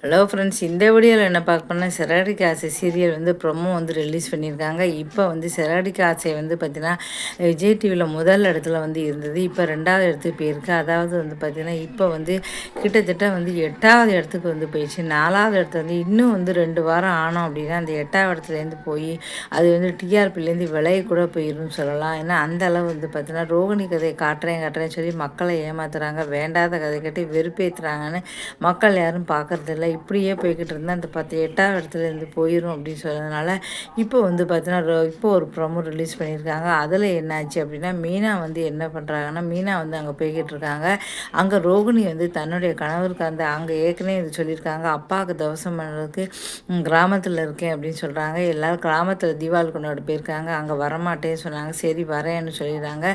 Hello friends, இந்த வீடியோவில் என்ன பார்க்க போனால் சிறகடிக்க ஆசை சீரியல் ப்ரொமோ ரிலீஸ் பண்ணியிருக்காங்க. இப்போ சிறகடிக்க ஆசை பார்த்தீங்கன்னா விஜய் டிவியில் முதல் இடத்துல இருந்தது. இப்போ 2வது இடத்துக்கு போயிருக்கு. அதாவது பார்த்தீங்கன்னா இப்போ கிட்டத்தட்ட 8வது இடத்துக்கு போயிடுச்சு. 4வது இடத்துல இன்னும் 2 வாரம் ஆனோம் அப்படின்னா அந்த 8வது இடத்துலேருந்து போய் அது டிஆர்பிலேருந்து விலையை கூட போயிருன்னு சொல்லலாம். ஏன்னா அந்த அளவு பார்த்தீங்கன்னா ரோகிணி கதையை காட்டுறேன்னு சொல்லி மக்களை ஏமாத்துறாங்க. வேண்டாத கதை கட்டி வெறுப்பேற்றுறாங்கன்னு மக்கள் யாரும் பார்க்குறதில்ல. இப்படியே போய்கிட்டு இருந்தால் அந்த 8வது இடத்துலேருந்து போயிடும் அப்படின்னு சொன்னதுனால இப்போ பார்த்தீங்கன்னா இப்போ ஒரு ப்ரோமோ ரிலீஸ் பண்ணியிருக்காங்க. அதில் என்னாச்சு அப்படின்னா மீனா என்ன பண்ணுறாங்கன்னா மீனா அங்கே போய்கிட்டு இருக்காங்க. அங்கே ரோகிணி தன்னுடைய கணவருக்கு அங்கே ஏற்கனவே இது சொல்லியிருக்காங்க, அப்பாவுக்கு தவசம் பண்ணுறதுக்கு கிராமத்தில் இருக்கேன் அப்படின்னு சொல்கிறாங்க. எல்லோரும் கிராமத்தில் தீபாவளி கொண்டாட போயிருக்காங்க. அங்கே வரமாட்டேன்னு சொன்னாங்க. சரி வரேன்னு சொல்லிடுறாங்க.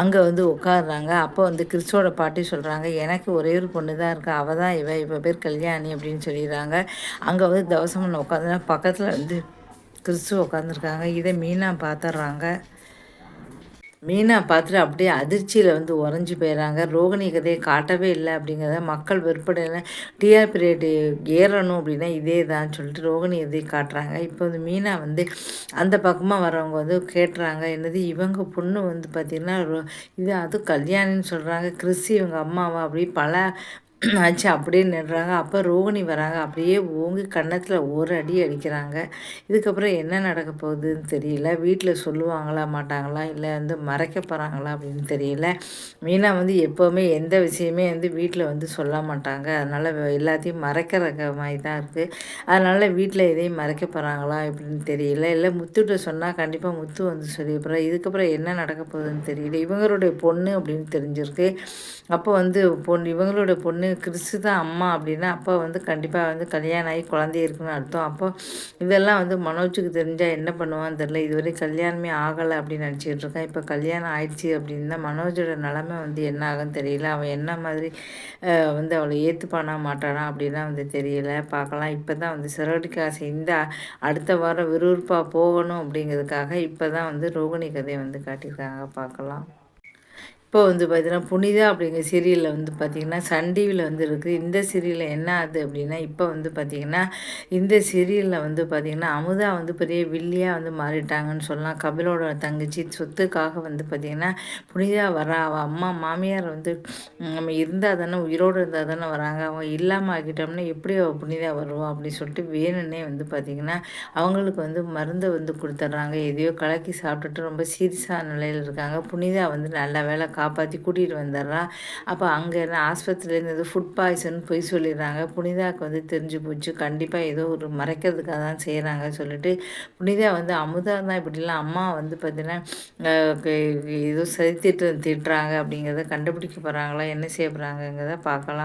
அங்கே உட்காடுறாங்க. அப்போ கிறிஸ்டோட பாட்டி சொல்கிறாங்க, எனக்கு ஒரே ஒரு பொண்ணு தான் இருக்கா, அவள் தான் இவ பேர் கல்யாணி அப்படின்னு சொல்லிடுறாங்க. அங்கே தவசம் பண்ண உட்காந்து பக்கத்தில் கிறிஸ்து உட்காந்துருக்காங்க. இதை மீனா பார்த்துட்றாங்க. மீனா பார்த்துட்டு அப்படியே அதிர்ச்சியில் உறைஞ்சி போயிடறாங்க. ரோகிணி கதையை காட்டவே இல்லை அப்படிங்கிறத மக்கள் வெறுப்படையில் டிஆர்பி ரேட்டு ஏறணும் அப்படின்னா இதே தான் சொல்லிட்டு ரோகிணி கதையை காட்டுறாங்க. இப்போ மீனா அந்த பக்கமாக வரவங்க கேட்டுறாங்க, என்னது இவங்க பொண்ணு பார்த்திங்கன்னா இது அதுவும் கல்யாணின்னு சொல்கிறாங்க, கிறிஸ்டி இவங்க அம்மாவா அப்படி பல ஆச்சு அப்படியே நின்றாங்க. அப்போ ரோகிணி வராங்க. அப்படியே ஓங்கி கன்னத்தில் ஒரு அடி அடிக்கிறாங்க. இதுக்கப்புறம் என்ன நடக்க போகுதுன்னு தெரியல. வீட்டில் சொல்லுவாங்களா மாட்டாங்களா, இல்லை மறைக்க போகிறாங்களா அப்படின்னு தெரியல. மீனா எப்போவுமே எந்த விஷயமே வீட்டில் சொல்ல மாட்டாங்க. அதனால் எல்லாத்தையும் மறைக்கிற மாதிரி தான் இருக்குது. அதனால் வீட்டில் எதையும் மறைக்க போகிறாங்களா அப்படின்னு தெரியல. இல்லை முத்துகிட்ட சொன்னால் கண்டிப்பாக முத்து சொல்லியிருப்பார். இதுக்கப்புறம் என்ன நடக்க போகுதுன்னு தெரியல. இவங்களுடைய பொண்ணு அப்படின்னு தெரிஞ்சிருக்கு. அப்போ இவங்களோட பொண்ணு கிறிஸ்து தான் அம்மா அப்படின்னா அப்போ கண்டிப்பாக கல்யாணம் ஆகி குழந்தை இருக்குன்னு அர்த்தம். அப்போ இதெல்லாம் மனோஜுக்கு தெரிஞ்சால் என்ன பண்ணுவான்னு தெரில. இதுவரை கல்யாணமே ஆகலை அப்படின்னு நினச்சிக்கிட்டு இருக்கேன். இப்போ கல்யாணம் ஆயிடுச்சு அப்படின்னா மனோஜோட நிலமை என்ன ஆகுன்னு தெரியல. அவன் என்ன மாதிரி அவளை ஏற்றுப்பானா மாட்டானா அப்படின்லாம் தெரியல. பார்க்கலாம். இப்போ தான் சிறகடிக்க ஆசை இந்த அடுத்த வாரம் விறுவிறுப்பாக போகணும் அப்படிங்கிறதுக்காக இப்போ தான் ரோகிணி கதையை காட்டியிருக்காங்க. பார்க்கலாம். இப்போ பார்த்தீங்கன்னா புனிதா அப்படிங்கிற சீரியலில் பார்த்தீங்கன்னா சன் டிவியில் இருக்குது. இந்த சீரியலில் என்ன ஆகுது அப்படின்னா இப்போ பார்த்திங்கன்னா இந்த சீரியலில் பார்த்தீங்கன்னா அமுதா பெரிய வில்லியாக மாறிட்டாங்கன்னு சொல்லலாம். கபிலோட தங்கச்சி சொத்துக்காக பார்த்திங்கன்னா புனிதா வரா. அவள் அம்மா மாமியார் நம்ம இருந்தால் தானே உயிரோடு இருந்தால் தானே வராங்க, அவங்க இல்லாமல் ஆக்கிட்டோம்னா எப்படி அவள் புனிதா வருவான் அப்படின்னு சொல்லிட்டு வேணுன்னே பார்த்திங்கன்னா அவங்களுக்கு மருந்தை கொடுத்துட்றாங்க. எதையோ கலக்கி சாப்பிட்டுட்டு ரொம்ப சீரியஸான நிலையில் இருக்காங்க. புனிதா நல்ல வேலை காப்பாற்றி கூட்டிகிட்டு வந்துடுறா. அப்போ அங்கே ஆஸ்பத்திரியிலேருந்து ஃபுட் பாய்சன் போய் சொல்லிடுறாங்க. புனிதாவுக்கு தெரிஞ்சு போச்சு. கண்டிப்பாக ஏதோ ஒரு மறைக்கிறதுக்காக தான் செய்கிறாங்க சொல்லிட்டு புனிதா அமுதா தான் இப்படிலாம் அம்மா பார்த்திங்கன்னா ஏதோ சரி திட்டுறாங்க அப்படிங்கிறத கண்டுபிடிக்க போகிறாங்களா, என்ன செய்ய போகிறாங்கங்கிறத பார்க்கலாம்.